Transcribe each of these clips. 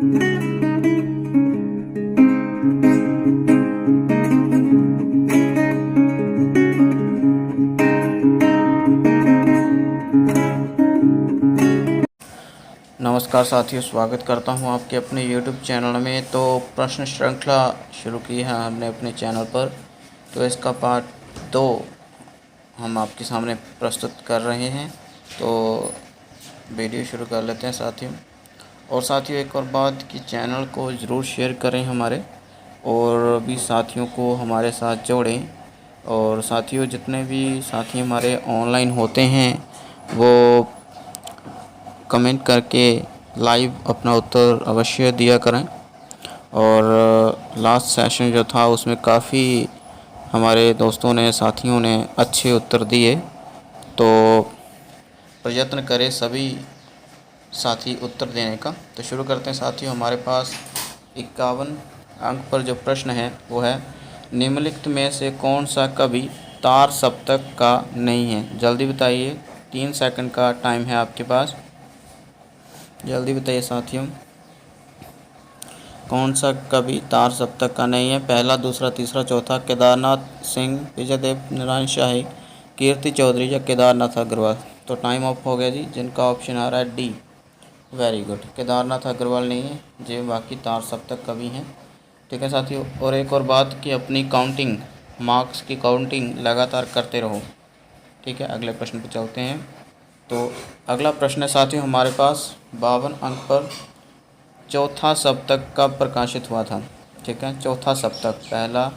नमस्कार साथियों, स्वागत करता हूं आपके अपने YouTube चैनल में। तो प्रश्न श्रृंखला शुरू की है हमने अपने चैनल पर। तो इसका पार्ट 2 हम आपके सामने प्रस्तुत कर रहे हैं। तो वीडियो शुरू कर लेते हैं साथियों। और साथियों, एक और बात कि चैनल को ज़रूर शेयर करें हमारे, और भी साथियों को हमारे साथ जोड़ें। और साथियों, जितने भी साथी हमारे ऑनलाइन होते हैं वो कमेंट करके लाइव अपना उत्तर अवश्य दिया करें। और लास्ट सेशन जो था उसमें काफ़ी हमारे दोस्तों ने, साथियों ने अच्छे उत्तर दिए। तो प्रयत्न करें सभी साथी उत्तर देने का। तो शुरू करते हैं साथियों। हमारे पास 51 अंक पर जो प्रश्न है वो है, निम्नलिखित में से कौन सा कवि तार सप्तक का नहीं है? जल्दी बताइए, 3 सेकंड का टाइम है आपके पास। जल्दी बताइए साथियों, कौन सा कवि तार सप्तक का नहीं है? पहला, दूसरा, तीसरा, चौथा। केदारनाथ सिंह, विजयदेव नारायण शाही, कीर्ति चौधरी या केदारनाथ अग्रवाल। तो टाइम ऑफ हो गया जी। जिनका ऑप्शन आ रहा है D, very good, Kedarnath Agarwal नहीं है जी, बाकी तार सप्तक कवि हैं। ठीक है साथियों। और एक और बात कि अपनी काउंटिंग, मार्क्स की काउंटिंग लगातार करते रहो। ठीक है, अगले प्रश्न पर चलते हैं। तो अगला प्रश्न है साथियों हमारे पास 52 अंक पर, चौथा सप्तक कब प्रकाशित हुआ था? ठीक है, चौथा सप्तक, पहला,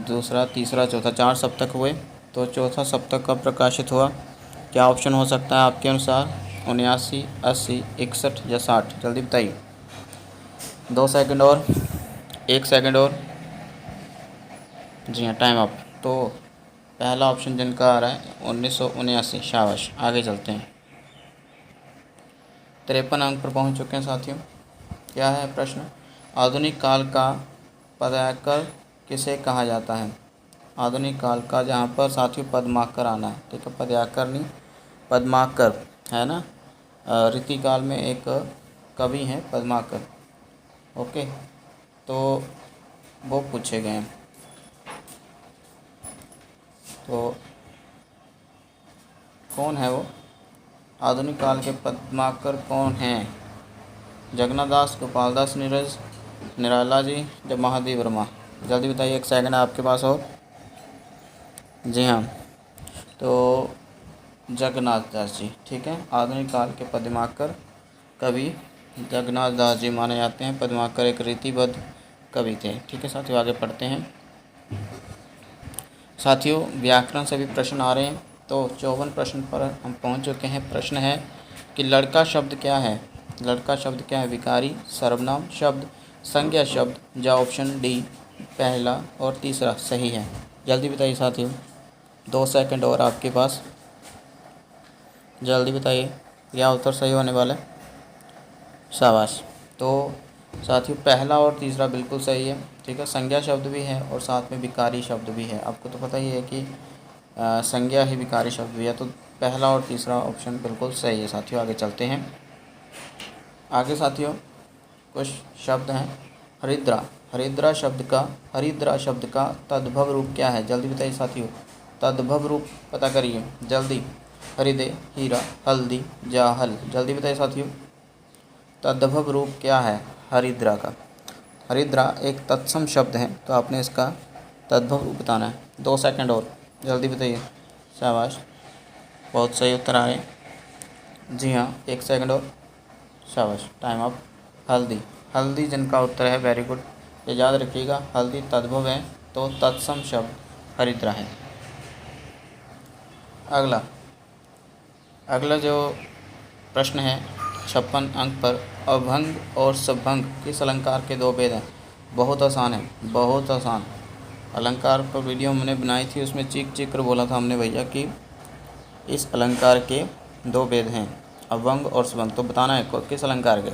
दूसरा, तीसरा, चौथा, 4 सप्तक हुए। तो चौथा सप्तक कब प्रकाशित हुआ? क्या ऑप्शन हो सकता है आपके अनुसार? 79, 80, 61 या 60? जल्दी बताइए। 2 सेकंड और, 1 सेकंड और। जी हाँ, टाइम अप। तो पहला ऑप्शन जिनका आ रहा है 1979। शाबाश, आगे चलते हैं। 53 अंक पर पहुंच चुके हैं साथियों। क्या है प्रश्न? आधुनिक काल का पदाकर किसे कहा जाता है? आधुनिक काल का, जहाँ पर साथियों पद्माकर आना है। ठीक है, पदाकर नहीं, पद्माकर है ना। रीतिकाल में एक कवि हैं पद्माकर। ओके, तो वो पूछे गए हैं। तो कौन है वो? आधुनिक काल के पद्माकर कौन हैं? जगन्नाथ दास, गोपाल दास, नीरज निराला जी या महादेव वर्मा? जल्दी बताइए, 1 सेकंड आपके पास। और जी हाँ, तो जगन्नाथ दास जी। ठीक है, आधुनिक काल के पद्माकर कवि जगन्नाथ दास जी माने जाते हैं। पद्माकर एक रीतिबद्ध कवि थे। ठीक है साथियों, आगे पढ़ते हैं। साथियों, व्याकरण से भी प्रश्न आ रहे हैं। तो 54 प्रश्न पर हम पहुंच चुके हैं। प्रश्न है कि लड़का शब्द क्या है? लड़का शब्द क्या है? विकारी, सर्वनाम शब्द, संज्ञा शब्द या ऑप्शन डी पहला और तीसरा सही है? जल्दी बताइए साथियों, 2 सेकंड और आपके पास। जल्दी बताइए, क्या उत्तर सही होने वाला है? शाबाश। तो साथियों, पहला और तीसरा बिल्कुल सही है। ठीक है, संज्ञा शब्द भी है और साथ में विकारी शब्द भी है। आपको तो पता ही है कि संज्ञा ही विकारी शब्द भी है। तो पहला और तीसरा ऑप्शन बिल्कुल सही है साथियों। आगे चलते हैं। आगे साथियों कुछ शब्द हैं। हरिद्रा, हरिद्रा शब्द का तद्भव रूप क्या है? जल्दी बताइए साथियों, तद्भव रूप पता करिए जल्दी। हृदय, हीरा, हल्दी, जाहल? जल्दी बताइए साथियों, तद्भव रूप क्या है हरिद्रा का? हरिद्रा एक तत्सम शब्द है, तो आपने इसका तद्भव रूप बताना है। 2 सेकंड और, जल्दी बताइए। शाबाश, बहुत सही उत्तर आ रहे हैं। जी हाँ, 1 सेकंड और। शाबाश, टाइम अप। हल्दी, हल्दी जिनका उत्तर है, वेरी गुड। ये याद रखिएगा, हल्दी तद्भव है तो तत्सम शब्द हरिद्रा है। अगला अगला जो प्रश्न है 56 अंक पर, अभंग और सभंग किस अलंकार के 2 भेद हैं? बहुत आसान है, बहुत आसान। अलंकार पर वीडियो हमने बनाई थी, उसमें चीख चीख कर बोला था हमने भैया कि इस अलंकार के 2 भेद हैं, अभंग और सभंग। तो बताना है किस अलंकार के?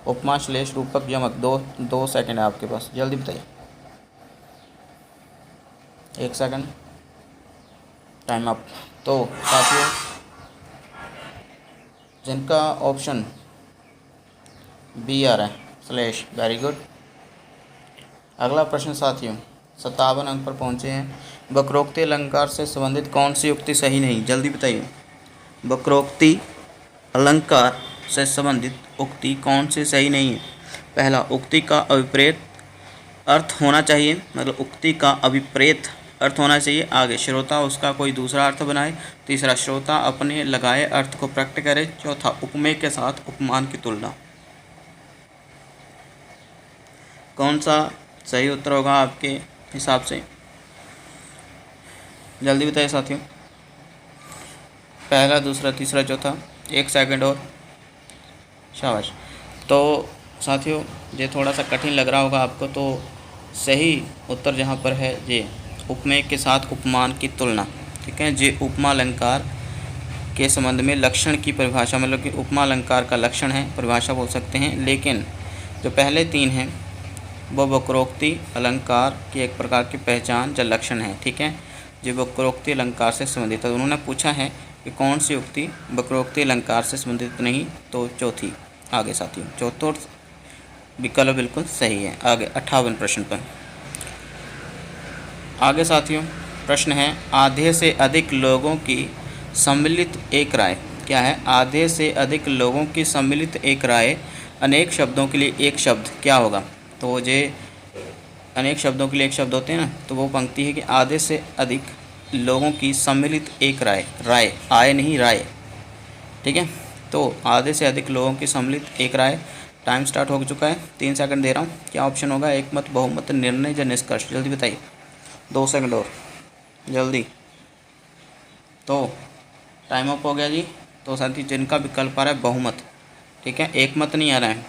उपमा, श्लेष, रूपक, यमक। 2 सेकंड है आपके पास, जल्दी बताइए। 1 सेकंड, टाइम अप। तो साथियों, जिनका ऑप्शन बी आ रहा है, स्लैश। Very good. अगला प्रश्न साथियों 57 अंक पर पहुँचे हैं। वक्रोक्ति अलंकार से संबंधित कौन सी युक्ति सही नहीं, जल्दी बताइए। वक्रोक्ति अलंकार से संबंधित उक्ति कौन सी सही नहीं है। पहला, उक्ति का अभिप्रेत अर्थ होना चाहिए, मतलब उक्ति का अभिप्रेत अर्थ होना चाहिए। आगे, श्रोता उसका कोई दूसरा अर्थ बनाए। तीसरा, श्रोता अपने लगाए अर्थ को प्रकट करे। चौथा, उपमेय के साथ उपमान की तुलना। कौन सा सही उत्तर होगा आपके हिसाब से, जल्दी बताइए साथियों। पहला, दूसरा, तीसरा, चौथा, 1 सेकंड और, शाबाश। तो साथियों ये थोड़ा सा कठिन लग रहा होगा आपको, तो सही उत्तर जहाँ पर है ये उपमेय के साथ उपमान की तुलना। ठीक है, ये उपमा अलंकार के संबंध में लक्षण की परिभाषा, मतलब कि उपमा अलंकार का लक्षण है, परिभाषा बोल सकते हैं। लेकिन जो पहले 3 हैं वो वक्रोक्ति अलंकार की एक प्रकार की पहचान या लक्षण है। ठीक है, जो वक्रोक्ति अलंकार से संबंधित है। उन्होंने पूछा है कि कौन सी उक्ति वक्रोक्ति अलंकार से संबंधित नहीं, तो चौथी। आगे साथियों चौथा विकल्प बिल्कुल सही है। आगे 58 प्रश्न पर आगे साथियों प्रश्न है, आधे से अधिक लोगों की सम्मिलित एक राय। क्या है? आधे से अधिक लोगों की सम्मिलित एक राय अनेक शब्दों के लिए एक शब्द क्या होगा। तो ये अनेक शब्दों के लिए एक शब्द होते हैं ना, तो वो पंक्ति है कि आधे से अधिक लोगों की सम्मिलित एक राय, राय आय नहीं राय। ठीक है, तो आधे से अधिक लोगों की सम्मिलित एक राय। टाइम स्टार्ट हो चुका है, 3 सेकंड दे रहा हूँ। क्या ऑप्शन होगा? एकमत, बहुमत, निर्णय या निष्कर्ष, जल्दी बताइए। 2 सेकंड और, जल्दी। तो टाइम अप हो गया जी। तो साथी जिनका विकल्प आ रहा है बहुमत। ठीक है, एकमत नहीं आ रहा है,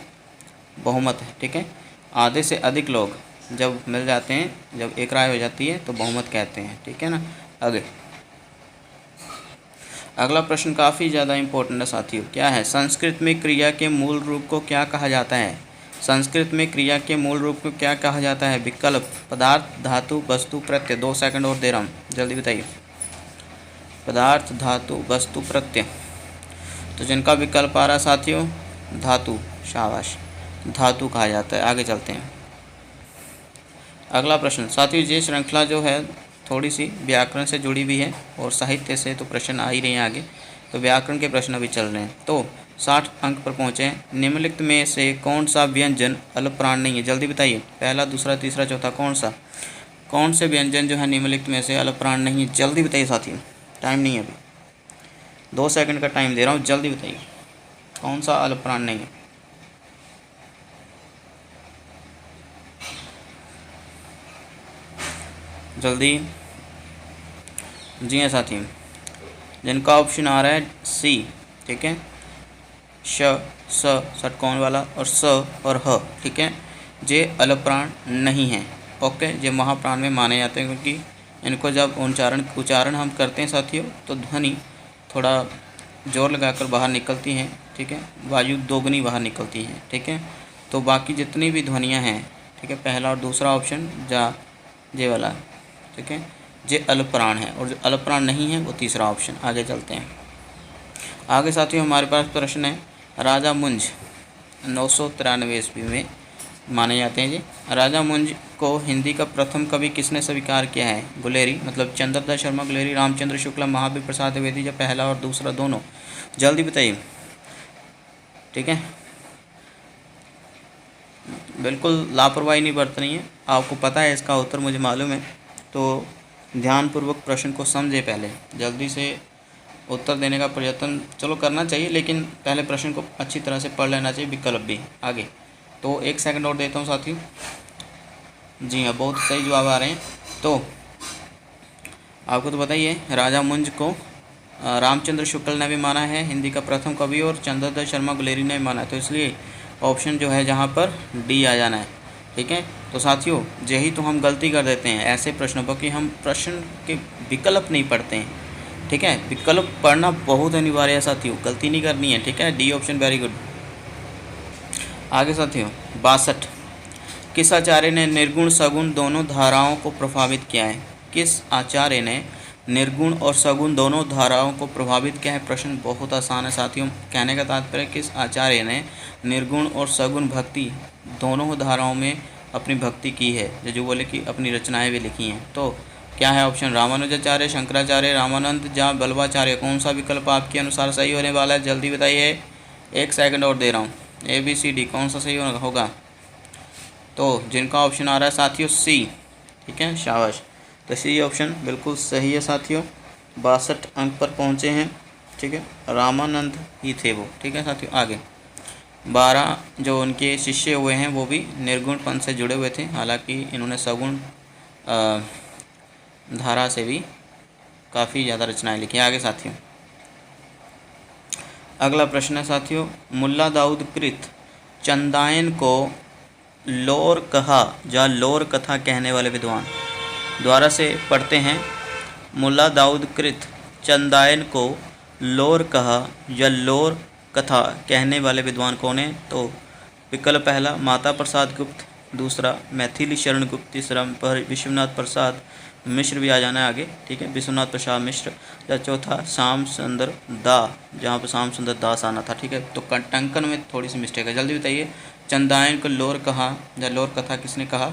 बहुमत है। ठीक है, आधे से अधिक लोग जब मिल जाते हैं, जब एक राय हो जाती है तो बहुमत कहते हैं। ठीक है ना। आगे अगला प्रश्न काफ़ी ज़्यादा इम्पोर्टेंट है साथियों। क्या है? संस्कृत में क्रिया के मूल रूप को क्या कहा जाता है। संस्कृत में क्रिया के मूल रूप को क्या कहा जाता है। विकल्प पदार्थ, धातु, वस्तु, प्रत्यय। 2 सेकंड और दे रहा हूँ, जल्दी बताइए। पदार्थ, धातु, वस्तु, प्रत्यय। तो जिनका विकल्प आ रहा है साथियों धातु, शाबाश, धातु कहा जाता है। आगे चलते हैं। अगला प्रश्न साथियों, ये श्रृंखला जो है थोड़ी सी व्याकरण से जुड़ी भी है और साहित्य से तो प्रश्न आ ही रहे हैं आगे, तो व्याकरण के प्रश्न भी चल रहे हैं। तो 60 अंक पर पहुँचे हैं। निम्नलिखित में से कौन सा व्यंजन अल्पप्राण नहीं है, जल्दी बताइए। पहला, दूसरा, तीसरा, चौथा, कौन से व्यंजन जो है निम्नलिखित में से अल्पप्राण नहीं है, जल्दी बताइए साथियों। टाइम नहीं है अभी, 2 सेकंड का टाइम दे रहा हूँ, जल्दी बताइए कौन सा अल्पप्राण नहीं है। जल्दी। जी हाँ साथियों, जिनका ऑप्शन आ रहा है सी। ठीक है, श, स षटकोण वाला और स और ह। ठीक है, ये अल्पप्राण नहीं है। ओके, ये महाप्राण में माने जाते हैं, क्योंकि इनको जब उच्चारण हम करते हैं साथियों तो ध्वनि थोड़ा जोर लगाकर बाहर निकलती हैं। ठीक है, वायु दोगुनी बाहर निकलती है। ठीक है, तो बाकी जितनी भी ध्वनियाँ हैं, ठीक है, पहला और दूसरा ऑप्शन जे वाला। ठीक है, ये अल्पप्राण है, और जो अल्पप्राण नहीं है वो तीसरा ऑप्शन। आगे चलते हैं। आगे साथियों हमारे पास प्रश्न है, राजा मुंज 993 ईस्वी में माने जाते हैं जी। राजा मुंज को हिंदी का प्रथम कवि किसने स्वीकार किया है। गुलेरी, मतलब चंद्रदास शर्मा गुलेरी, रामचंद्र शुक्ला, महावीर प्रसाद द्विवेदी, या पहला और दूसरा दोनों, जल्दी बताइए। ठीक है, बिल्कुल लापरवाही नहीं बरतनी है, आपको पता है इसका उत्तर, मुझे मालूम है, तो ध्यानपूर्वक प्रश्न को समझे। पहले जल्दी से उत्तर देने का प्रयत्न चलो करना चाहिए, लेकिन पहले प्रश्न को अच्छी तरह से पढ़ लेना चाहिए, विकल्प भी। आगे तो 1 सेकंड और देता हूँ साथियों। जी हाँ, बहुत सही जवाब आ रहे हैं। तो आपको तो बताइए, राजा मुंज को रामचंद्र शुक्ल ने भी माना है हिंदी का प्रथम कवि, और चंद्रदास शर्मा गुलेरी ने भी माना है। तो इसलिए ऑप्शन जो है जहाँ पर डी आ जाना है। ठीक है, तो साथियों यही तो हम गलती कर देते हैं ऐसे प्रश्नों पर, कि हम प्रश्न के विकल्प नहीं पढ़ते हैं। ठीक है, विकल्प पढ़ना बहुत अनिवार्य है साथियों, गलती नहीं करनी है। ठीक है, डी ऑप्शन, वेरी गुड। आगे साथियों 62, किस आचार्य ने निर्गुण सगुण दोनों धाराओं को प्रभावित किया है। किस आचार्य ने निर्गुण और सगुण दोनों धाराओं को प्रभावित किया है। प्रश्न बहुत आसान है साथियों। कहने का तात्पर्य किस आचार्य ने निर्गुण और सगुण भक्ति दोनों धाराओं में अपनी भक्ति की है, जो बोले कि अपनी रचनाएं भी लिखी हैं। तो क्या है ऑप्शन? रामानुजाचार्य, शंकराचार्य, रामानंद या बल्लभाचार्य। कौन सा विकल्प आपके अनुसार सही होने वाला है? जल्दी बताइए, 1 सेकंड और दे रहा हूँ। ABCD कौन सा सही होगा? तो जिनका ऑप्शन आ रहा है साथियों C, ठीक है, शाबाश। तो C ऑप्शन बिल्कुल सही है साथियों। 62 अंक पर पहुँचे हैं, ठीक है। रामानंद ही थे वो, ठीक है साथियों। आगे 12 जो उनके शिष्य हुए हैं वो भी निर्गुण पंथ से जुड़े हुए थे, हालांकि इन्होंने सगुण धारा से भी काफ़ी ज़्यादा रचनाएं लिखी। आगे साथियों अगला प्रश्न है साथियों, मुल्ला दाऊद कृत चंदायन को लोर कहा या लोर कथा कहने वाले विद्वान। द्वारा से पढ़ते हैं, मुल्ला दाऊद कृत चंदायन को लोर कहा या लोर कथा कहने वाले विद्वान कौन है? तो विकल्प पहला माता प्रसाद गुप्त, दूसरा मैथिली शरण गुप्त, तीसरा विश्वनाथ प्रसाद मिश्र भी आ जाना है आगे, ठीक है, विश्वनाथ प्रसाद मिश्र, या चौथा श्याम सुंदर दा, जहाँ पर श्याम सुंदर दास आना था, ठीक है। तो टंकन में थोड़ी सी मिस्टेक है, जल्दी बताइए। चंदायन को लोर कहा या लोर कथा किसने कहा?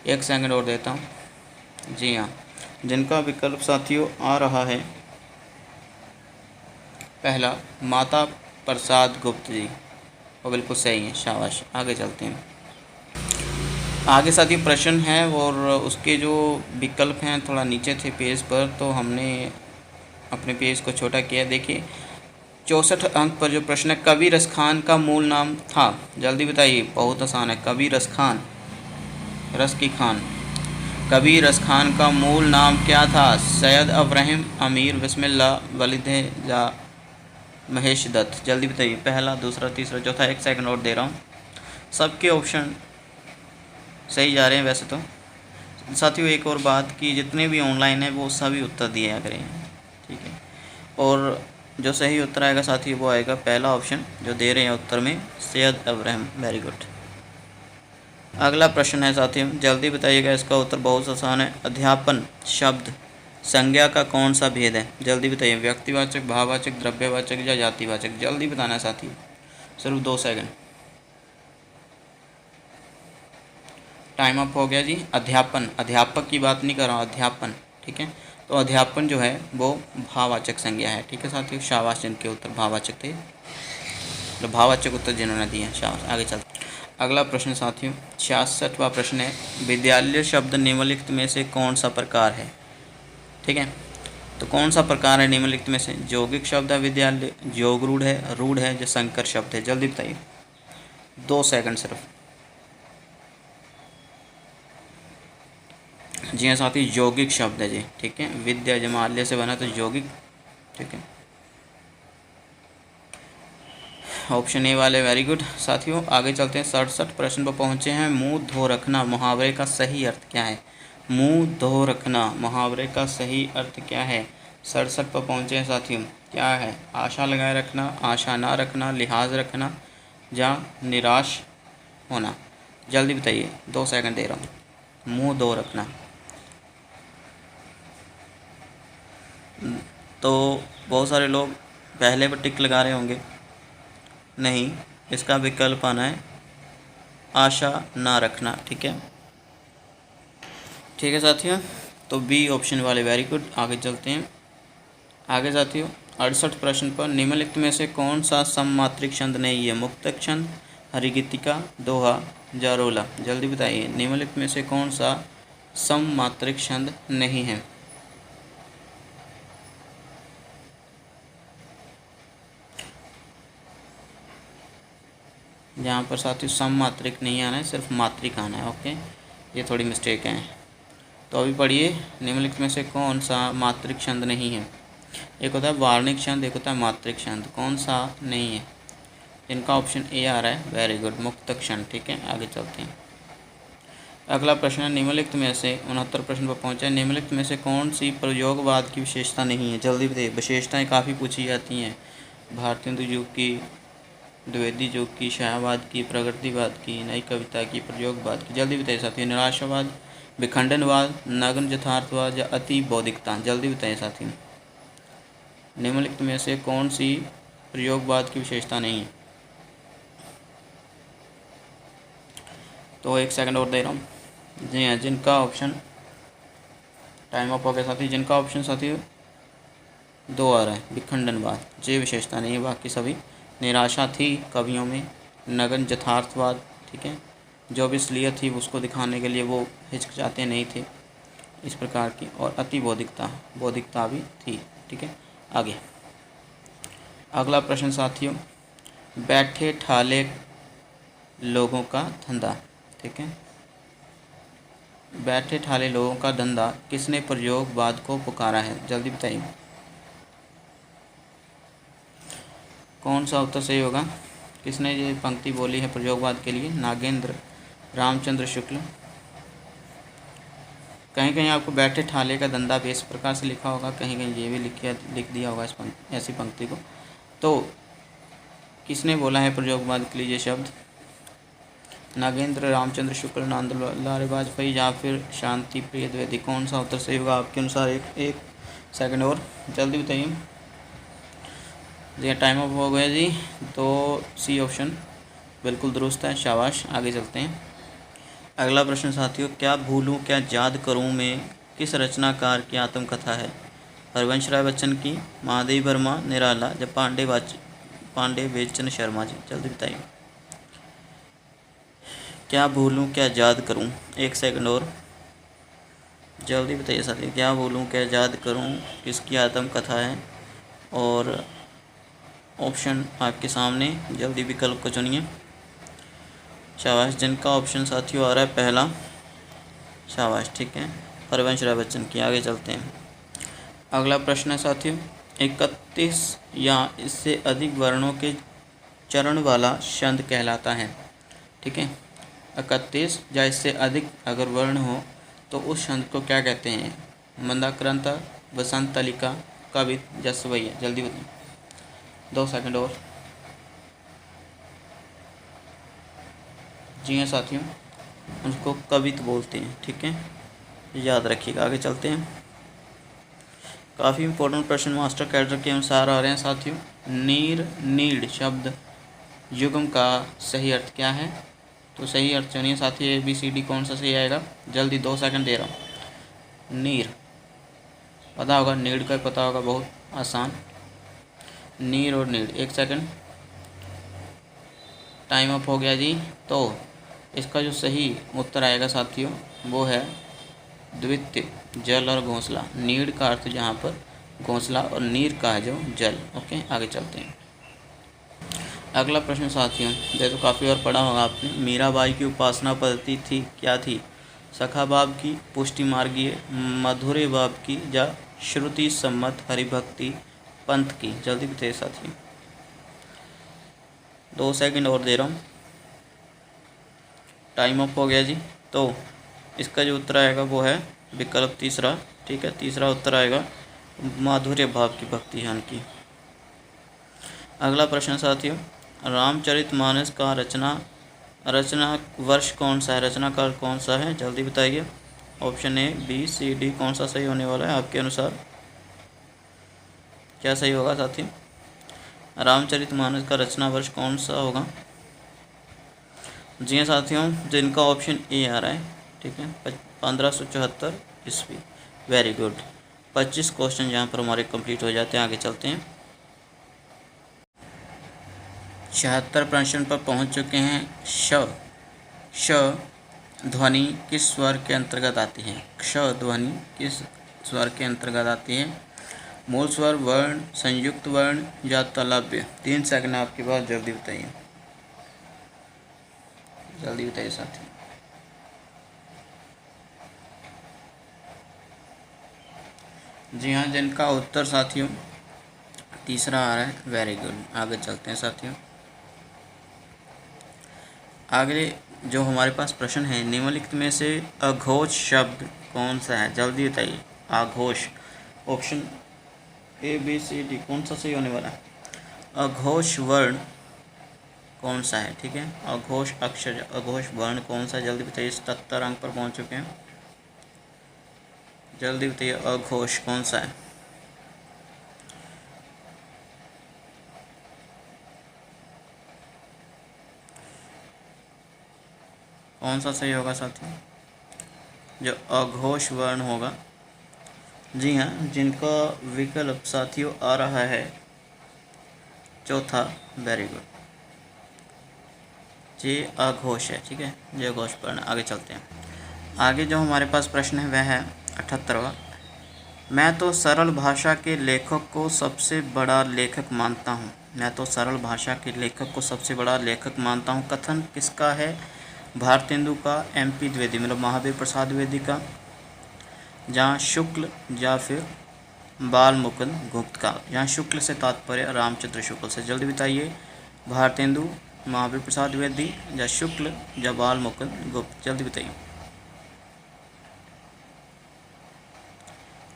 1 सेकंड और देता हूँ। जी हाँ, जिनका विकल्प साथियों आ रहा है पहला माता प्रसाद गुप्त जी, वो बिल्कुल सही है, शाबाश। आगे चलते हैं। आगे साथियों प्रश्न है और उसके जो विकल्प हैं थोड़ा नीचे थे पेज पर, तो हमने अपने पेज को छोटा किया। देखिए 64 अंक पर जो प्रश्न है, कवि रसखान का मूल नाम था। जल्दी बताइए, बहुत आसान है। कवि रसखान, रस की खान, कवि रसखान का मूल नाम क्या था? सैयद अब्राहिम, अमीर बिस्मिल्लाह, वलीद या महेश दत्त। जल्दी बताइए, पहला, दूसरा, तीसरा, चौथा। 1 सेकंड और दे रहा हूँ। सबके ऑप्शन सही जा रहे हैं वैसे तो साथियों। एक और बात कि जितने भी ऑनलाइन है वो सभी उत्तर दिया करें, ठीक है। और जो सही उत्तर आएगा साथियों वो आएगा पहला ऑप्शन जो दे रहे हैं उत्तर में, सैयद अब्राहिम। Very good. अगला प्रश्न है साथियों, जल्दी बताइएगा, इसका उत्तर बहुत आसान है। अध्यापन शब्द संज्ञा का कौन सा भेद है? जल्दी बताइए, व्यक्तिवाचक, भाववाचक, द्रव्यवाचक या जातिवाचक। जल्दी बताना है साथियों, सिर्फ 2 सेकंड। टाइम अप हो गया जी। अध्यापन, अध्यापक की बात नहीं कर रहा हूँ, अध्यापन, ठीक है। तो अध्यापन जो है वो भाववाचक संज्ञा है, ठीक है साथियों। शाबाश, जिनके उत्तर भाववाचक थे, तो भाववाचक उत्तर जिन्होंने दिए हैं, शाबाश। आगे चलते। अगला प्रश्न साथियों 66वां प्रश्न है, विद्यालय शब्द निम्नलिखित में से कौन सा प्रकार है? ठीक है, तो कौन सा प्रकार है निम्नलिखित में से? यौगिक शब्द है विद्यालय, योग रूढ़ है, रूढ़ है, जो संकर शब्द है। जल्दी बताइए, 2 सेकंड सिर्फ। जी हाँ साथी, यौगिक शब्द है जी, ठीक है। विद्या जमाल्य से बना तो यौगिक, ठीक है। ऑप्शन ए वाले वेरी गुड साथियों। आगे चलते हैं, 67 प्रश्न पर पहुँचे हैं। मुंह धो रखना मुहावरे का सही अर्थ क्या है? मुंह धो रखना मुहावरे का सही अर्थ क्या है? 67 पर पहुँचे हैं साथियों। क्या है? आशा लगाए रखना, आशा ना रखना, लिहाज रखना या निराश होना। जल्दी बताइए, 2 सेकंड दे रहा हूँ। मुंह धो रखना, तो बहुत सारे लोग पहले पर टिक लगा रहे होंगे। नहीं, इसका विकल्प आना है आशा ना रखना, ठीक है, ठीक है साथियों। तो बी ऑप्शन वाले वेरी गुड। आगे चलते हैं। आगे साथियों 68 प्रश्न पर निम्नलिखित में से कौन सा सममात्रिक छंद नहीं है? मुक्तक छंद, हरिगीतिका, दोहा या रोला। जल्दी बताइए, निम्नलिखित में से कौन सा सममात्रिक छंद नहीं है? यहाँ पर साथियों सममात्रिक नहीं आना है, सिर्फ मात्रिक आना है, ओके। ये थोड़ी मिस्टेक है। तो अभी पढ़िए, निम्नलिखित में से कौन सा मात्रिक छंद नहीं है? एक होता है वार्णिक छंद, एक होता है मात्रिक छंद। कौन सा नहीं है? इनका ऑप्शन ए आ रहा है, वेरी गुड, मुक्तक छंद, ठीक है। आगे चलते हैं। अगला प्रश्न है, निम्नलिखित में से 69 प्रश्न पर पहुँचे, निम्नलिखित में से कौन सी प्रयोगवाद की विशेषता नहीं है? जल्दी बताइए, विशेषताएँ काफ़ी पूछी जाती हैं, भारतीय युग की, द्विवेदी युग की, शाहवाद की, प्रगतिवाद की, नई कविता की, प्रयोगवाद की। जल्दी बताइए साथियों, निराशावाद, विखंडनवाद, नग्न यथार्थवाद या अति बौद्धिकता? जल्दी बताइए साथियों। निम्नलिखित में से कौन सी प्रयोगवाद की विशेषता नहीं है? तो 1 सेकंड और दे रहा हूँ। जी हाँ, जिनका ऑप्शन टाइम अप हो गया साथी। जिनका ऑप्शन साथी 2 आ रहा है, विखंडनवाद, ये विशेषता नहीं है, बाकी सभी। निराशा थी कवियों में, नग्न यथार्थवाद, ठीक है, जो भी असलियत थी उसको दिखाने के लिए वो हिचकिचाते नहीं थे, इस प्रकार की। और अति बौद्धिकता भी थी, ठीक है। आगे अगला प्रश्न साथियों, बैठे ठाले लोगों का धंधा, ठीक है, बैठे ठाले लोगों का धंधा किसने प्रयोगवाद को पुकारा है? जल्दी बताइए कौन सा उत्तर सही होगा। किसने ये पंक्ति बोली है प्रयोगवाद के लिए? नागेंद्र रामचंद्र शुक्ल। कहीं कहीं आपको बैठे ठाले का धंधा भी इस प्रकार से लिखा होगा, कहीं कहीं ये भी लिख दिया होगा ऐसी पंक्ति को। तो किसने बोला है प्रयोगवाद के लिए ये शब्द? नागेंद्र रामचंद्र शुक्ल, नंदलाल वाजपेयी या फिर शांति प्रिय द्विवेदी? कौन सा उत्तर सही होगा आपके अनुसार? एक सेकंड और जल्दी बताइए। जी टाइम अप हो गया जी। तो सी ऑप्शन बिल्कुल दुरुस्त है, शाबाश। आगे चलते हैं। अगला प्रश्न साथियों, क्या भूलूं क्या याद करूं में किस रचनाकार की आत्मकथा है? हरवंश राय बच्चन की, महादेवी वर्मा निराला या पांडे बेचन शर्मा जी? जल्दी बताइए। क्या भूलूं क्या याद करूं? 1 सेकंड और जल्दी बताइए साथियों। क्या भूलूं क्या याद करूं किसकी आत्मकथा है? और ऑप्शन आपके सामने, जल्दी विकल्प को चुनिए। शाबाश। जिनका ऑप्शन साथियों आ रहा है पहला, शाबाश, ठीक है, हरवंश राय बच्चन की। आगे चलते हैं। अगला प्रश्न है साथियों, 31 या इससे अधिक वर्णों के चरण वाला छंद कहलाता है, ठीक है। 31 या इससे अधिक अगर वर्ण हो तो उस छंद को क्या कहते हैं? मंदाक्रांता, वसंत तलिका, कवित या सवैया? जल्दी बताइए। 2 सेकंड और। जी हाँ साथियों, उसको कवित बोलते हैं, ठीक है, याद रखिएगा। आगे चलते हैं। काफ़ी इंपॉर्टेंट प्रश्न मास्टर कैडर के अनुसार आ रहे हैं साथियों। नीर नीड शब्द युग्म का सही अर्थ क्या है? तो सही अर्थ चुनिए साथी, ABCD कौन सा सही आएगा? जल्दी 2 सेकंड दे रहा हूँ। नीर पता होगा, नीड का पता होगा, बहुत आसान। नीर और नीड। 1 सेकंड, टाइम अप हो गया जी। तो इसका जो सही उत्तर आएगा साथियों वो है द्वितीय, जल और घोंसला। नीड का अर्थ जहाँ पर घोंसला और नीर का है जो जल। ओके, आगे चलते हैं। अगला प्रश्न साथियों, जैसे तो काफ़ी और पढ़ा होगा आपने। मीराबाई की उपासना पद्धति थी क्या थी? सखा बाब की, पुष्टि मार्गीय, मधुरे बाब की या श्रुति सम्मत हरिभक्ति पंथ की? जल्दी बताइए साथियों। 2 सेकंड और दे रहा हूँ, टाइम अप हो गया जी। तो इसका जो उत्तर आएगा वो है विकल्प तीसरा, ठीक है। तीसरा उत्तर आएगा माधुर्य भाव की भक्ति है की। अगला प्रश्न साथियों, रामचरितमानस का रचना वर्ष कौन सा है? रचनाकार कौन सा है? जल्दी बताइए। Option A, B, C, D कौन सा सही होने वाला है आपके अनुसार? क्या सही होगा साथियों? रामचरितमानस का रचना वर्ष कौन सा होगा? जी हाँ साथियों, जिनका ऑप्शन A आ रहा है, ठीक है, 1574 ईस्वी। Very good. 25 क्वेश्चन यहाँ पर हमारे कंप्लीट हो जाते हैं। आगे चलते हैं। 76 प्रश्न पर पहुँच चुके हैं। श ध्वनि किस स्वर के अंतर्गत आती है? क्ष ध्वनि किस स्वर के अंतर्गत आती है? मूल स्वर, वर्ण, संयुक्त वर्ण या तालव्य? 3 सेकंड आपके पास, जल्दी बताइए। जल्दी बताइए साथी। जी हाँ, जिनका उत्तर साथियों तीसरा आ रहा है। Very good. आगे चलते हैं साथियों। आगे जो हमारे पास प्रश्न है, निम्नलिखित में से अघोष शब्द कौन सा है? जल्दी बताइए। अघोष, option A, B, C, D कौन सा सही होने वाला है? अघोष वर्ण कौन सा है? ठीक है, अघोष अक्षर, अघोष वर्ण कौन सा? जल्दी बताइए। 77 अंक पर पहुंच चुके हैं। जल्दी बताइए, अघोष कौन सा है? कौन सा सही होगा साथियों? जो अघोष वर्ण होगा, जी हाँ, जिनका विकल्प साथियों आ रहा है चौथा। वेरी गुड, ये अघोष है। ठीक है, ये अघोष वर्ण। आगे चलते हैं। आगे जो हमारे पास प्रश्न है वह है 78वां। मैं तो सरल भाषा के लेखक को सबसे बड़ा लेखक मानता हूँ। मैं तो सरल भाषा के लेखक को सबसे बड़ा लेखक मानता हूँ। कथन किसका है? भारतेंदु का, MP द्विवेदी मतलब महावीर प्रसाद द्विवेदी का, जहाँ शुक्ल या फिर बाल मुकुंद गुप्त का। यहाँ शुक्ल से तात्पर्य रामचंद्र शुक्ल से। जल्दी बताइए, भारतेंदु, महावीर प्रसाद द्विवेदी या शुक्ल या बाल मुकुंद गुप्त? जल्दी बताइए,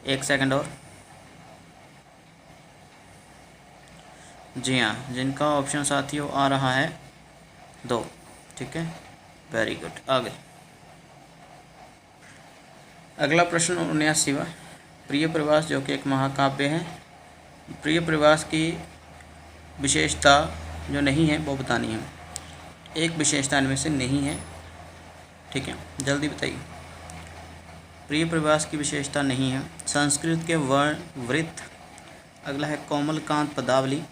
1 सेकंड और। जी हाँ, जिनका ऑप्शन साथियों आ रहा है 2। ठीक है, वेरी गुड। आगे अगला प्रश्न 79वां। प्रिय प्रवास जो कि एक महाकाव्य है, प्रिय प्रवास की विशेषता जो नहीं है वो बतानी है। एक विशेषता इनमें से नहीं है। ठीक है, जल्दी बताइए। प्रिय प्रवास की विशेषता नहीं है। संस्कृत के वर्ण वृत्त, अगला है कोमलकांत पदावली,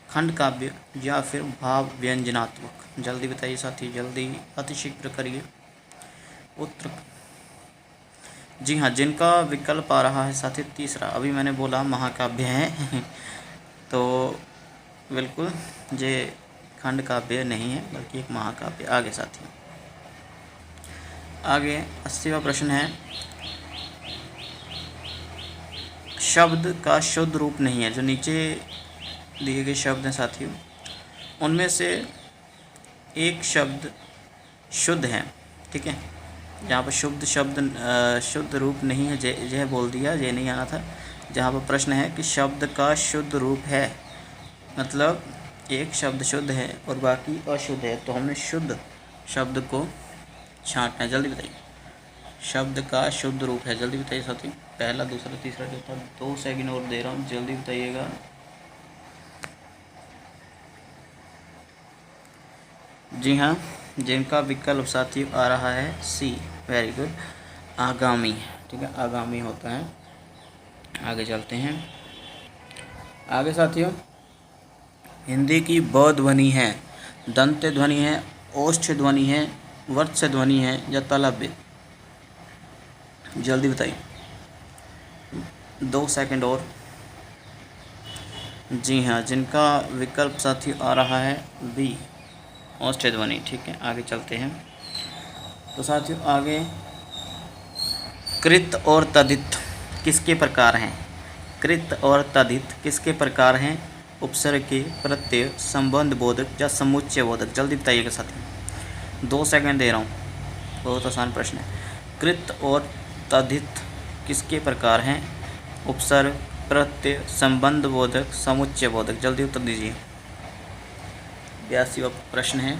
खंड काव्य या फिर भाव व्यंजनात्मक? जल्दी बताइए साथी, जल्दी अतिशीघ्र करिए उत्तर। जी हाँ, जिनका विकल्प आ रहा है साथी तीसरा। अभी मैंने बोला महाकाव्य है तो बिल्कुल ये खंड काव्य नहीं है बल्कि एक महाकाव्य। आगे साथी, आगे 80वां प्रश्न है। शब्द का शुद्ध रूप नहीं है। जो नीचे दिए गए शब्द हैं साथियों, उनमें से एक शब्द शुद्ध है। ठीक है, जहाँ पर शुद्ध शब्द शुद्ध रूप नहीं है, यह बोल दिया, ये नहीं आना था। जहाँ पर प्रश्न है कि शब्द का शुद्ध रूप है, मतलब एक शब्द शुद्ध है और बाकी अशुद्ध है, तो हमने शुद्ध शब्द को छांटना है। जल्दी बताइए, शब्द का शुद्ध रूप है। जल्दी बताइए साथी, पहला, दूसरा, तीसरा, चौथा। 2 सेकंड और दे रहा हूँ, जल्दी बताइएगा। जी हाँ, जिनका विकल्प साथियों आ रहा है C। वेरी गुड, आगामी। ठीक है, आगामी होता है। आगे चलते हैं। आगे साथियों, हिंदी की ब ध्वनि है, दंत्य ध्वनि है, ओष्ठ ध्वनि है, वर्त्स ध्वनि है या तालव्य? जल्दी बताइए, 2 सेकंड और। जी हाँ, जिनका विकल्प साथियों आ रहा है B, ओष्ठ ध्वनि। ठीक है, आगे चलते हैं। तो साथियों आगे, कृत और तदित किसके प्रकार हैं? कृत और तदित किसके प्रकार हैं? उपसर्ग के, प्रत्यय, संबंध बोधक या समुच्चय बोधक? जल्दी बताइएगा साथियों, 2 सेकंड दे रहा हूँ, बहुत आसान प्रश्न है। कृत और तदित किसके प्रकार हैं? उपसर्ग, प्रत्यय, संबंध बोधक, समुच्चय बोधक? जल्दी उत्तर दीजिए। 82वां प्रश्न है।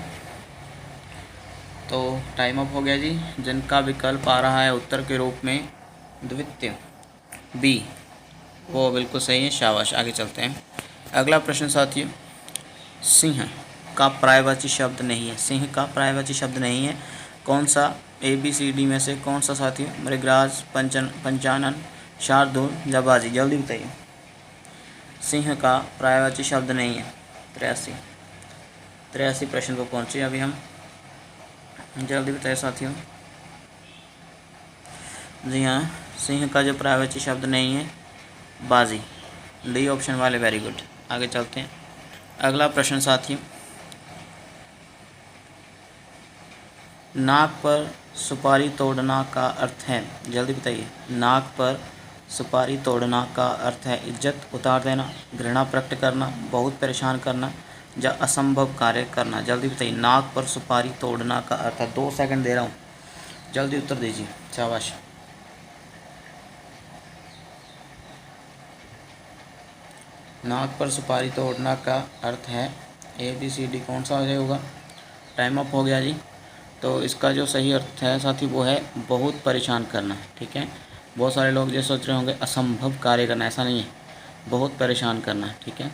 तो टाइम अप हो गया जी। जिनका विकल्प आ रहा है उत्तर के रूप में द्वितीय B, वो बिल्कुल सही है, शाबाश। आगे चलते हैं। अगला प्रश्न साथियों, सिंह का पर्यायवाची शब्द नहीं है। सिंह का पर्यायवाची शब्द नहीं है। कौन सा? ABCD में से कौन सा साथियों? मृगराज, पंचानन, शार्दूल या बाजी? जल्दी बताइए, सिंह का पर्यायवाची शब्द नहीं है। 83 प्रश्न को पहुँचे अभी हम। जल्दी बताइए साथियों। जी हाँ, सिंह का जो पर्यायवाची शब्द नहीं है, बाजी। D ऑप्शन वाले, वेरी गुड। आगे चलते हैं। अगला प्रश्न साथियों, नाक पर सुपारी तोड़ना का अर्थ है। जल्दी बताइए, नाक पर सुपारी तोड़ना का अर्थ है इज्जत उतार देना, घृणा प्रकट करना, बहुत परेशान करना या असंभव कार्य करना? जल्दी बताइए, नाक पर सुपारी तोड़ना का अर्थ है। 2 सेकंड दे रहा हूँ, जल्दी उत्तर दीजिए, शाबाश। नाक पर सुपारी तोड़ना का अर्थ है ABCD, कौन सा होगा? टाइम अप हो गया जी। तो इसका जो सही अर्थ है साथी वो है बहुत परेशान करना। ठीक है, बहुत सारे लोग ये सोच रहे होंगे असंभव कार्य करना, ऐसा नहीं है, बहुत परेशान करना है। ठीक है,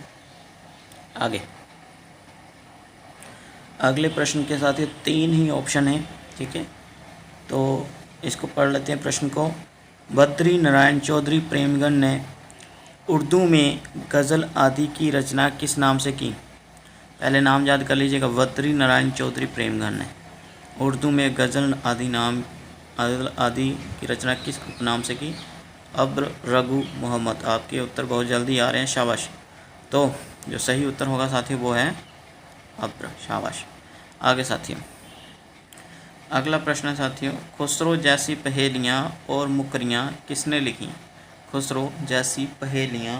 आगे अगले प्रश्न के साथ ये 3 ही ऑप्शन है। ठीक है, तो इसको पढ़ लेते हैं प्रश्न को। बद्री नारायण चौधरी प्रेमगन ने उर्दू में गज़ल आदि की रचना किस नाम से की? पहले नाम याद कर लीजिएगा, बद्री नारायण चौधरी प्रेमगन ने उर्दू में गज़ल आदि की रचना किस नाम से की? अब्र रघु मोहम्मद। आपके उत्तर बहुत जल्दी आ रहे हैं, शाबाश। तो जो सही उत्तर होगा साथियों वो है अब्र, शाबाश। आगे साथियों अगला प्रश्न है साथियों, खुसरो जैसी पहेलियाँ और मुकरियाँ किसने लिखी? खुसरो जैसी पहेलियाँ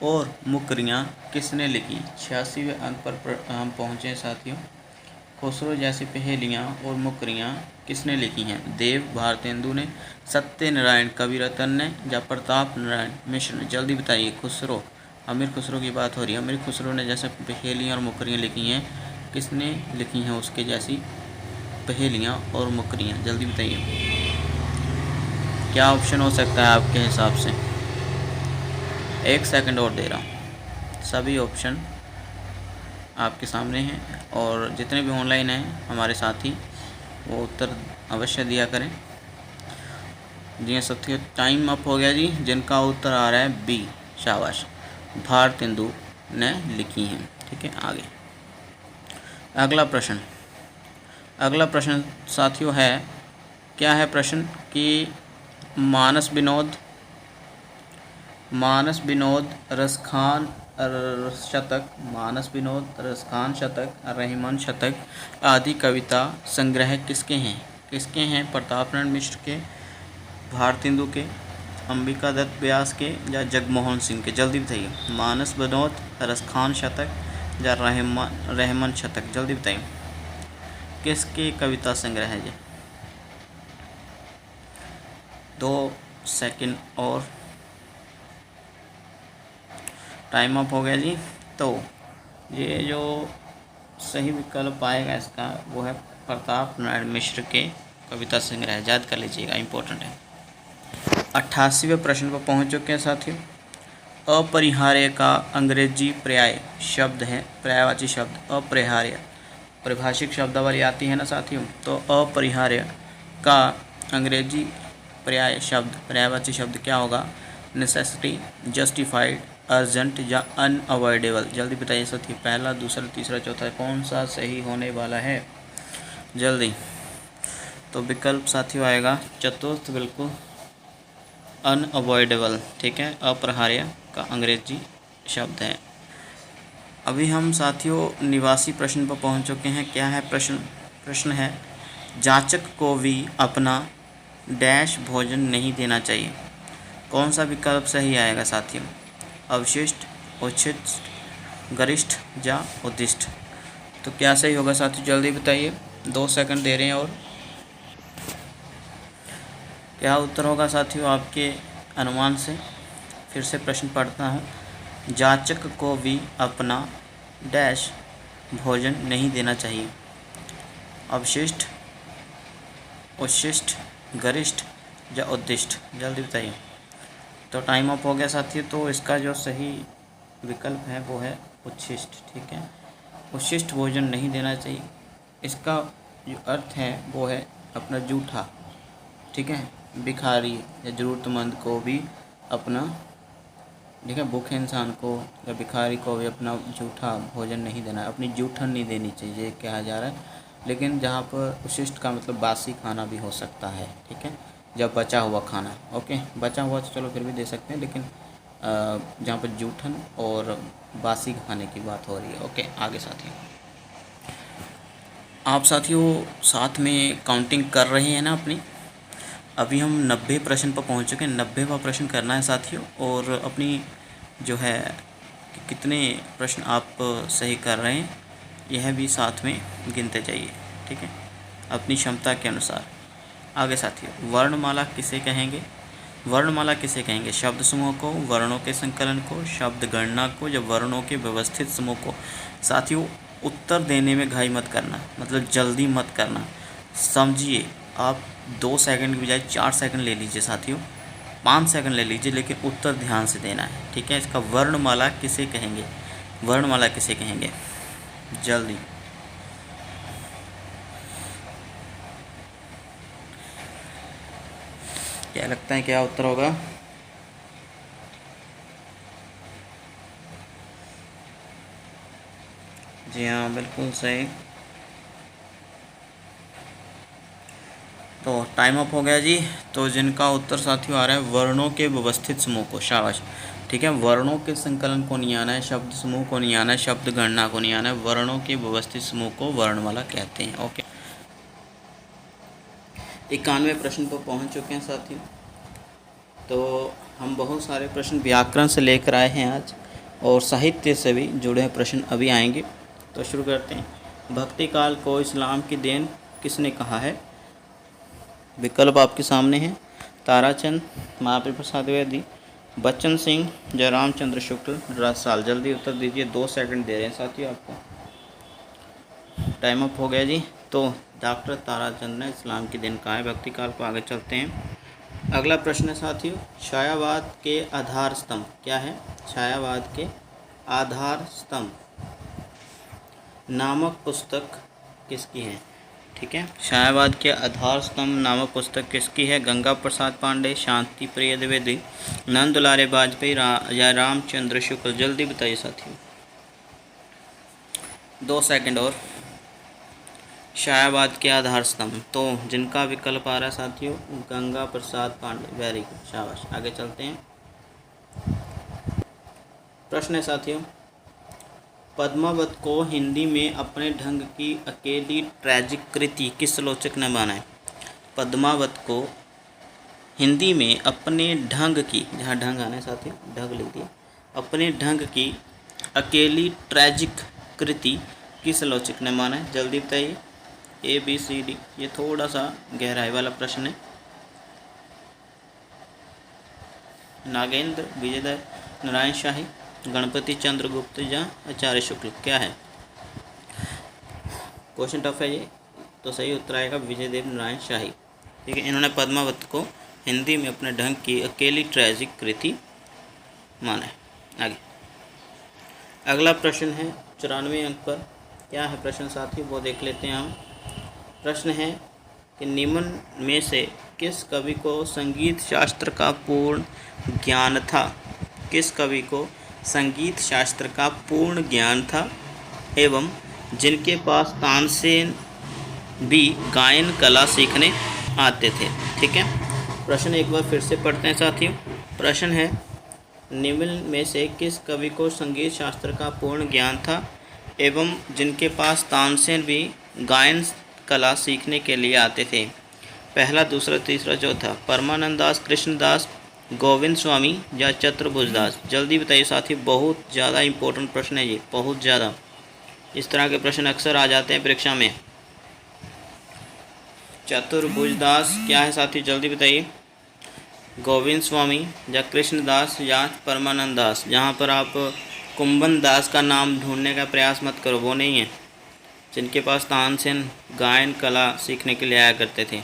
और मुकरियाँ किसने लिखी? 86वें अंक पर हम पहुँचे साथियों। खुसरो जैसी पहेलियाँ और मुकरियाँ किसने लिखी हैं? देव भारतेंदु ने, सत्यनारायण कविरत्न ने या प्रताप नारायण मिश्र ने? जल्दी बताइए। खुसरो, अमीर खुसरो की बात हो रही है। अमीर खुसरो ने जैसे पहेलियाँ और मुकरियाँ लिखी हैं, किसने लिखी हैं उसके जैसी पहेलियाँ और मुकरियाँ? जल्दी बताइए, क्या ऑप्शन हो सकता है आपके हिसाब से? 1 सेकंड और दे रहा हूँ। सभी ऑप्शन आपके सामने हैं और जितने भी ऑनलाइन हैं हमारे साथी वो उत्तर अवश्य दिया करें। जी साथियों, टाइम अप हो गया जी। जिनका उत्तर आ रहा है बी, शाबाश, भारतेंदु ने लिखी हैं। ठीक है, आगे अगला प्रश्न साथियों है, क्या है प्रश्न कि मानस विनोद रसखान शतक, रहमान शतक आदि कविता संग्रह किसके हैं? प्रताप नारायण मिश्र के, भारतेंदु के, अंबिका दत्त व्यास के या जगमोहन सिंह के? जल्दी बताइए। मानस विनोद रसखान शतक या रहमान शतक? जल्दी बताइए, किसके कविता संग्रह है ये? 2 सेकंड और टाइम अप हो गया जी। तो ये जो सही विकल्प आएगा इसका वो है प्रताप नारायण मिश्र के कविता संग्रह, याद कर लीजिएगा, इम्पोर्टेंट है। 88वें प्रश्न पर पहुंच चुके हैं साथियों। अपरिहार्य का अंग्रेजी पर्याय शब्द है, पर्यायवाची शब्द अपरिहार्य, परिभाषिक शब्दावली आती है ना साथियों। तो अपरिहार्य का अंग्रेजी पर्यायवाची शब्द क्या होगा? नेसेसिटी, जस्टिफाइड, अर्जेंट या अनअवॉइडेबल? जल्दी बताइए साथियों, पहला, दूसरा, तीसरा, चौथा कौन सा सही होने वाला है? जल्दी। तो विकल्प साथियों आएगा चतुर्थ, बिल्कुल अनअवॉइडेबल। ठीक है, अपरिहार्य का अंग्रेजी शब्द है। अभी हम साथियों निवासी प्रश्न पर पहुंच चुके हैं। क्या है प्रश्न है, जाचक को भी अपना डैश भोजन नहीं देना चाहिए। कौन सा विकल्प सही आएगा साथियों? अवशिष्ट, उच्छिष्ट, गरिष्ठ या उद्दिष्ट? तो क्या सही होगा साथियों, जल्दी बताइए। 2 सेकंड दे रहे हैं और क्या उत्तर होगा साथियों आपके अनुमान से? फिर से प्रश्न पढ़ता हूँ। जाचक को भी अपना डैश भोजन नहीं देना चाहिए। अवशिष्ट, उच्छिष्ट, गरिष्ठ या उद्दिष्ट? जल्दी बताइए। तो टाइम अप हो गया साथियों। तो इसका जो सही विकल्प है वो है उच्छिष्ट। ठीक है, उच्छिष्ट भोजन नहीं देना चाहिए। इसका जो अर्थ है वो है अपना जूठा, ठीक है, भिखारी या ज़रूरतमंद को भी अपना, ठीक है, भूखे इंसान को या भिखारी को भी अपना जूठा भोजन नहीं देना, अपनी जूठन नहीं देनी चाहिए, ये कहा जा रहा है। लेकिन जहाँ पर उच्छिष्ट का मतलब बासी खाना भी हो सकता है। ठीक है, जब बचा हुआ खाना, ओके, बचा हुआ तो चलो फिर भी दे सकते हैं, लेकिन जहाँ पर जूठन और बासी खाने की बात हो रही है। ओके, आगे साथियों, आप साथियों साथ में काउंटिंग कर रहे हैं ना अपनी? अभी हम 90 प्रश्न पर पहुँच चुके हैं। 90वां प्रश्न करना है साथियों, और अपनी जो है कितने प्रश्न आप सही कर रहे हैं यह भी साथ में गिनते जाइए। ठीक है, अपनी क्षमता के अनुसार। आगे साथियों, वर्णमाला किसे कहेंगे? वर्णमाला किसे कहेंगे? शब्द समूह को, वर्णों के संकलन को, शब्द गणना को या वर्णों के व्यवस्थित समूह को? साथियों उत्तर देने में घाई मत करना, मतलब जल्दी मत करना, समझिए। आप 2 सेकंड की बजाय 4 सेकंड ले लीजिए साथियों, 5 सेकंड ले लीजिए, लेकिन उत्तर ध्यान से देना है, ठीक है। इसका वर्णमाला किसे कहेंगे, वर्णमाला किसे कहेंगे, जल्दी। क्या लगता है क्या उत्तर होगा? जी हाँ, बिल्कुल सही। तो टाइम अप हो गया जी। तो जिनका उत्तर साथियों आ रहा है वर्णों के व्यवस्थित समूह को, शाबाश, ठीक है। वर्णों के संकलन को नहीं आना है, शब्द समूह को नहीं आना है, शब्द गणना को नहीं आना है, वर्णों के व्यवस्थित समूह को वर्णमाला कहते हैं। ओके, 91 प्रश्न पर पहुंच चुके हैं साथियों। तो हम बहुत सारे प्रश्न व्याकरण से लेकर आए हैं आज, और साहित्य से भी जुड़े हुए प्रश्न अभी आएंगे। तो शुरू करते हैं। भक्ति काल को इस्लाम की देन किसने कहा है? विकल्प आपके सामने हैं। ताराचंद, महावीर प्रसाद द्विवेदी, बच्चन सिंह, जयराम चंद्र शुक्ल, रसाल। जल्दी उत्तर दीजिए, 2 सेकंड दे रहे हैं साथियों आपको। टाइम अप हो गया जी। तो डॉक्टर ताराचंद ने इस्लाम की दिन कहा है भक्ति काल को। आगे चलते हैं। अगला प्रश्न है साथियों, छायावाद के आधार स्तंभ क्या है? छायावाद के आधार स्तंभ नामक पुस्तक किसकी है? ठीक है, छायावाद के आधार स्तंभ नामक पुस्तक किसकी है? गंगा प्रसाद पांडे, शांति प्रिय द्विवेदी, नंद दुलारे वाजपेयी या रामचंद्र शुक्ल। जल्दी बताइए साथियों, 2 सेकंड और। छायावाद के आधार स्तंभ, तो जिनका विकल्प आ रहा है साथियों गंगा प्रसाद पांडे। वेरी गुड, शाबाश। आगे चलते हैं। प्रश्न है साथियों, पद्मावत को हिंदी में अपने ढंग की अकेली ट्रैजिक कृति किस आलोचक ने माना है? पद्मावत को हिंदी में अपने ढंग की, जहाँ ढंग आना है साथियों, ढंग लिख दिए, अपने ढंग की अकेली ट्रैजिक कृति किस आलोचक ने माना है? जल्दी बताइए, A B C D। ये थोड़ा सा गहराई वाला प्रश्न है। नागेंद्र, विजयदत्त, नारायण शाही, गणपति चंद्र गुप्त या आचार्य शुक्ल। क्या है क्वेश्चन? टफ है ये, तो सही उत्तर आएगा विजयदेव नारायण शाही। ठीक है, इन्होंने पद्मावत को हिंदी में अपने ढंग की अकेली ट्रैजिक कृति माना है। आगे अगला प्रश्न है 94 अंक पर। क्या है प्रश्न साथी, वो देख लेते हैं हम। प्रश्न है कि निम्न में से किस कवि को संगीत शास्त्र का पूर्ण ज्ञान था? किस कवि को संगीत शास्त्र का पूर्ण ज्ञान था एवं जिनके पास तानसेन भी गायन कला सीखने आते थे? ठीक है, प्रश्न एक बार फिर से पढ़ते हैं साथियों। प्रश्न है, निम्न में से किस कवि को संगीत शास्त्र का पूर्ण ज्ञान था एवं जिनके पास तानसेन भी गायन कला सीखने के लिए आते थे? पहला, दूसरा, तीसरा, चौथा। परमानंद दास, कृष्णदास, गोविंद स्वामी या चतुर्भुज दास। जल्दी बताइए साथी, बहुत ज़्यादा इम्पोर्टेंट प्रश्न है ये, बहुत ज़्यादा। इस तरह के प्रश्न अक्सर आ जाते हैं परीक्षा में। चतुर्भुज दास क्या है साथी, जल्दी बताइए। गोविंद स्वामी या कृष्णदास या परमानंद दास। यहाँ पर आप कुंभन दास का नाम ढूंढने का प्रयास मत करो, वो नहीं है। जिनके पास तानसेन गायन कला सीखने के लिए आया करते थे।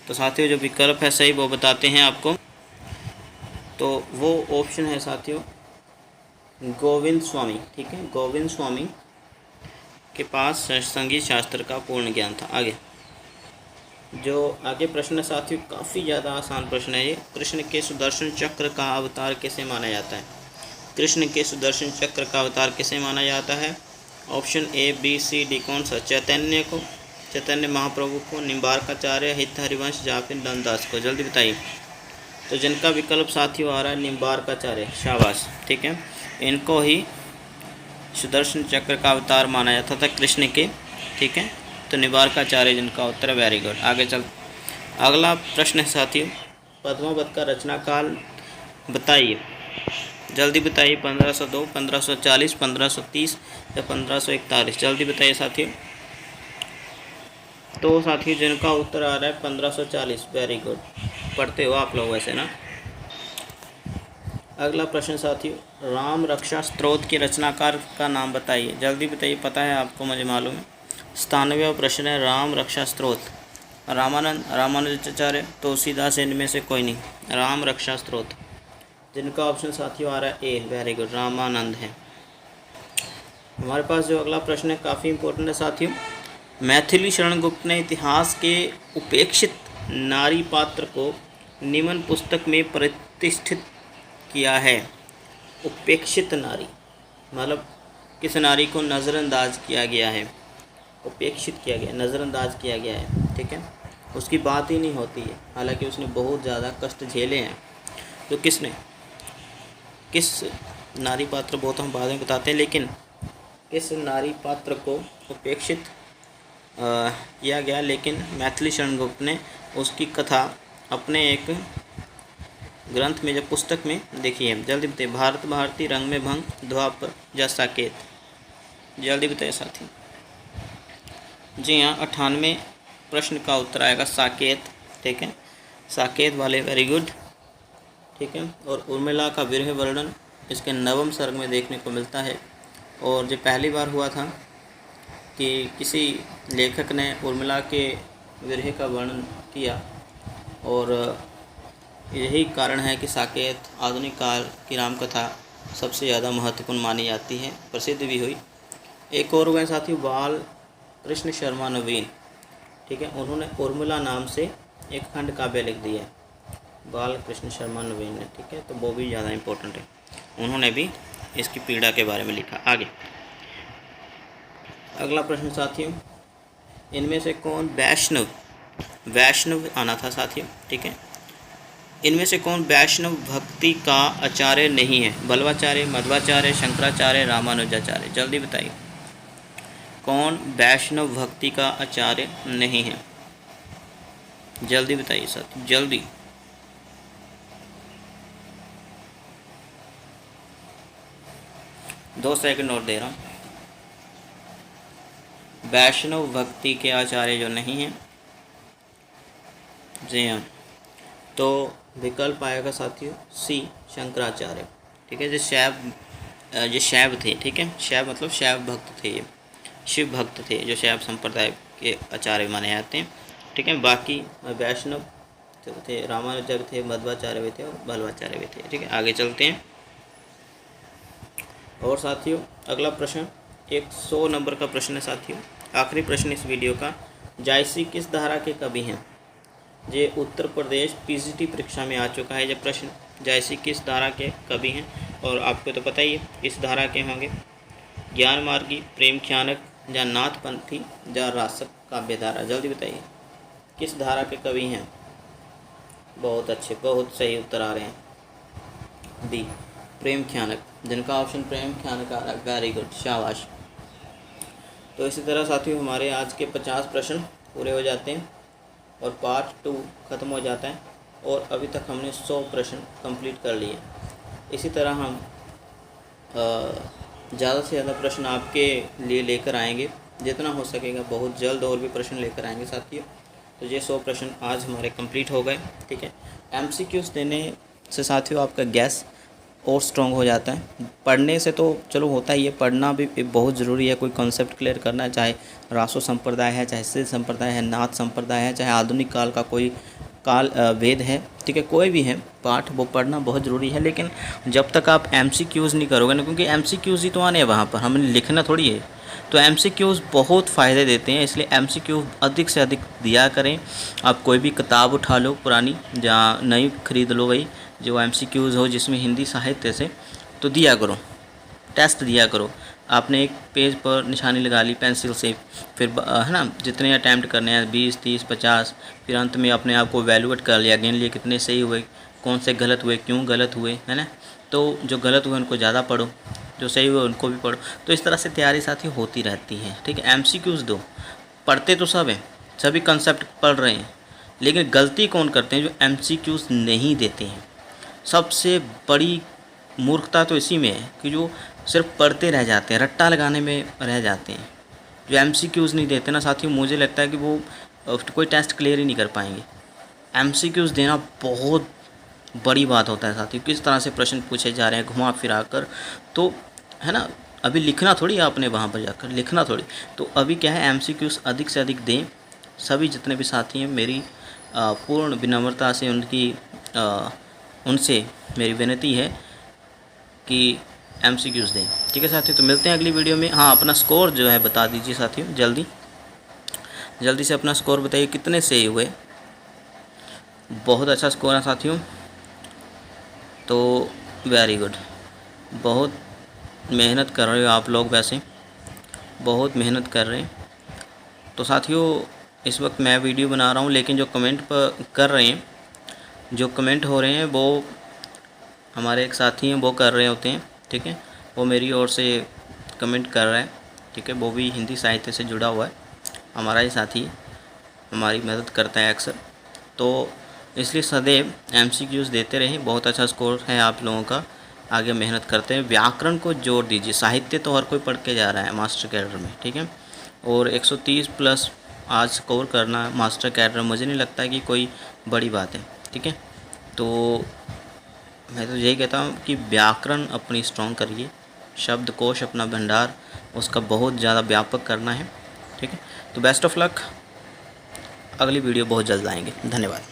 तो साथियों जो विकल्प है सही वो बताते हैं आपको। तो वो ऑप्शन है साथियों गोविंद स्वामी। ठीक है, गोविंद स्वामी के पास संगीत शास्त्र का पूर्ण ज्ञान था। आगे जो आगे प्रश्न है साथियों काफ़ी ज़्यादा आसान प्रश्न है ये। कृष्ण के सुदर्शन चक्र का अवतार किसे माना जाता है? कृष्ण के सुदर्शन चक्र का अवतार किसे माना जाता है? Option A, B, C, D. कौन सा? चैतन्य को, चैतन्य महाप्रभु को, निम्बार्काचार्य, हित हरिवंश या फिर नंददास को। जल्दी बताइए। तो जिनका विकल्प साथियों आ रहा है निम्बार्काचार्य, शाबाश। ठीक है, इनको ही सुदर्शन चक्र का अवतार माना जाता था कृष्ण के। ठीक है, तो निम्बार्काचार्य जिनका उत्तर है। Very good. आगे चल, अगला प्रश्न है साथियों, पद्मावत का रचना काल बताइए। जल्दी बताइए, 1502, 1540, 1530 या 1541। जल्दी बताइए साथियों। तो साथियों जिनका उत्तर आ रहा है 1540। वेरी गुड, पढ़ते हो आप लोग वैसे ना। अगला प्रश्न साथियों, राम रक्षा स्तोत्र के रचनाकार का नाम बताइए। जल्दी बताइए, पता है आपको, मुझे मालूम है। 97वां प्रश्न है, राम रक्षा स्तोत्र रामानंद, रामानुजाचार्य, तो सीधा से इनमें से कोई नहीं। राम रक्षा स्त्रोत, जिनका ऑप्शन साथियों आ रहा है ए, वेरी गुड, रामानंद है। हमारे पास जो अगला प्रश्न है काफ़ी इंपॉर्टेंट है साथियों। मैथिली शरण गुप्त ने इतिहास के उपेक्षित नारी पात्र को निम्न पुस्तक में प्रतिष्ठित किया है। उपेक्षित नारी मतलब किस नारी को नज़रअंदाज किया गया है, उपेक्षित किया गया, नज़रअंदाज किया गया है, ठीक है, उसकी बात ही नहीं होती है, हालांकि उसने बहुत ज़्यादा कष्ट झेले हैं। तो किसने, किस नारी पात्र, बहुत हम बाद में बताते हैं, लेकिन किस नारी पात्र को उपेक्षित किया गया, लेकिन मैथिली शरण गुप्त ने उसकी कथा अपने एक ग्रंथ में, जब पुस्तक में देखिए, जल्दी बताइए, भारत भारती, रंग में भंग, द्वापर या साकेत, जल्दी बताइए साथी। जी हाँ, 98 प्रश्न का उत्तर आएगा साकेत, ठीक है, साकेत वाले, वेरी गुड, ठीक है। और उर्मिला का विरह वर्णन इसके 9वें सर्ग में देखने को मिलता है। और जो पहली बार हुआ था कि किसी लेखक ने उर्मिला के विरह का वर्णन किया, और यही कारण है कि साकेत आधुनिक काल की राम कथा सबसे ज़्यादा महत्वपूर्ण मानी जाती है, प्रसिद्ध भी हुई। एक और हुए साथी बाल कृष्ण शर्मा नवीन, ठीक है, उन्होंने उर्मिला नाम से एक खंड काव्य लिख दिया है, बाल कृष्ण शर्मा नवीन ने, ठीक है, तो वो भी ज़्यादा इम्पोर्टेंट है, उन्होंने भी इसकी पीड़ा के बारे में लिखा। आगे अगला प्रश्न साथियों, इनमें से कौन वैष्णव, वैष्णव आना था साथियों, ठीक है, इनमें से कौन वैष्णव भक्ति का आचार्य नहीं है? बल्वाचार्य, मध्वाचार्य, शंकराचार्य, रामानुजाचार्य, जल्दी बताइए कौन वैष्णव भक्ति का आचार्य नहीं है, जल्दी बताइए साथी, जल्दी। दो सेकंड और दे रहा हूँ। वैष्णव भक्ति के आचार्य जो नहीं हैं, जी हाँ, तो विकल्प आएगा साथियों सी, शंकराचार्य, ठीक है, जो शैव थे, ठीक है, शैव मतलब शैव भक्त थे, ये शिव भक्त थे, जो शैव संप्रदाय के आचार्य माने जाते हैं, ठीक है। बाकी वैष्णव थे, रामानुजाचार्य थे, मध्वाचार्य भी थे और बल्वाचार्य भी थे, ठीक है। आगे चलते हैं। और साथियों अगला प्रश्न 100 नंबर का प्रश्न है साथियों, आखिरी प्रश्न इस वीडियो का। जायसी किस धारा के कवि हैं? ये उत्तर प्रदेश पीजीटी परीक्षा में आ चुका है जब प्रश्न, जायसी किस धारा के कवि हैं? और आपको तो पता ही है इस धारा के होंगे, ज्ञान मार्गी, प्रेम ख्यानक, या नाथपंथी, या रासक काव्य धारा, जल्दी बताइए किस धारा के कवि हैं? बहुत अच्छे, बहुत सही उत्तर आ रहे हैं, डी, प्रेम ख्यानक, जिनका ऑप्शन प्रेम ख्यानक आ रहा है, वेरी गुड, शाबाश। तो इसी तरह साथियों हमारे आज के 50 प्रश्न पूरे हो जाते हैं और पार्ट 2 ख़त्म हो जाता है, और अभी तक हमने 100 प्रश्न कंप्लीट कर लिए। इसी तरह हम ज़्यादा से ज़्यादा प्रश्न आपके लिए लेकर आएंगे, जितना हो सकेगा बहुत जल्द और भी प्रश्न लेकर आएंगे साथियों। तो ये 100 प्रश्न आज हमारे कंप्लीट हो गए, ठीक है। MCQs देने से साथियों आपका गैस और स्ट्रॉन्ग हो जाता है। पढ़ने से तो चलो होता ही है, पढ़ना भी बहुत ज़रूरी है, कोई कॉन्सेप्ट क्लियर करना है, चाहे रासो संप्रदाय है, चाहे सिद्ध संप्रदाय है, नाथ संप्रदाय है, चाहे आधुनिक काल का कोई काल वेद है, ठीक है, कोई भी है पाठ, वो पढ़ना बहुत ज़रूरी है। लेकिन जब तक आप MCQs नहीं करोगे ना, क्योंकि MCQs ही तो आने हैं वहाँ पर, हमें लिखना थोड़ी है, तो MCQs बहुत फ़ायदे देते हैं, इसलिए MCQ अधिक से अधिक दिया करें। आप कोई भी किताब उठा लो पुरानी, जहाँ नई खरीद लो, वही जो MCQs हो जिसमें हिंदी साहित्य से, तो दिया करो, टेस्ट दिया करो। आपने एक पेज पर निशानी लगा ली पेंसिल से, फिर है ना, जितने अटैम्प्ट करने हैं 20, 30, 50, फिर अंत में अपने आप को वैल्यूएट कर लिया, गिन लिए कितने सही हुए, कौन से गलत हुए, क्यों गलत हुए, है ना। तो जो गलत हुए उनको ज़्यादा पढ़ो, जो सही हुए उनको भी पढ़ो। तो इस तरह से तैयारी साथी होती रहती है, ठीक है। MCQs दो, पढ़ते तो सब हैं, सभी कंसेप्ट पढ़ रहे हैं, लेकिन गलती कौन करते हैं? जो MCQs नहीं देते हैं। सबसे बड़ी मूर्खता तो इसी में है कि जो सिर्फ पढ़ते रह जाते हैं, रट्टा लगाने में रह जाते हैं। जो MCQs नहीं देते ना साथियों, मुझे लगता है कि वो कोई टेस्ट क्लियर ही नहीं कर पाएंगे। MCQs देना बहुत बड़ी बात होता है साथियों, किस तरह से प्रश्न पूछे जा रहे हैं घुमा फिरा कर, तो है ना, अभी लिखना थोड़ी आपने वहाँ पर जाकर, लिखना थोड़ी। तो अभी क्या है, MCQs अधिक से अधिक दें, सभी जितने भी साथी हैं मेरी पूर्ण विनम्रता से उनसे मेरी विनती है कि MCQs दें। ठीक है साथियों, तो मिलते हैं अगली वीडियो में। हाँ, अपना स्कोर जो है बता दीजिए साथियों, जल्दी से अपना स्कोर बताइए कितने सही हुए। बहुत अच्छा स्कोर है साथियों, तो वेरी गुड। बहुत मेहनत कर रहे हो आप लोग, वैसे बहुत मेहनत कर रहे हैं। तो साथियों इस वक्त मैं वीडियो बना रहा हूँ, लेकिन जो कमेंट पर कर रहे हैं, जो कमेंट हो रहे हैं वो हमारे एक साथी हैं वो कर रहे होते हैं। ठीक है, वो मेरी ओर से कमेंट कर रहा है। ठीक है, वो भी हिंदी साहित्य से जुड़ा हुआ है, हमारा ही साथी है, हमारी मदद करता है अक्सर। तो इसलिए सदैव MCQs देते रहें। बहुत अच्छा स्कोर है आप लोगों का, आगे मेहनत करते हैं। व्याकरण को जोड़ दीजिए, साहित्य तो हर कोई पढ़ के जा रहा है मास्टर कैडर में। ठीक है, और 130 प्लस आज स्कोर करना मास्टर कैडर मुझे नहीं लगता कि कोई बड़ी बात है। ठीक है, तो मैं तो यही कहता हूँ कि व्याकरण अपनी स्ट्रॉन्ग करिए, शब्दकोश अपना भंडार उसका बहुत ज़्यादा व्यापक करना है। ठीक है, तो बेस्ट ऑफ लक, अगली वीडियो बहुत जल्द आएंगे। धन्यवाद।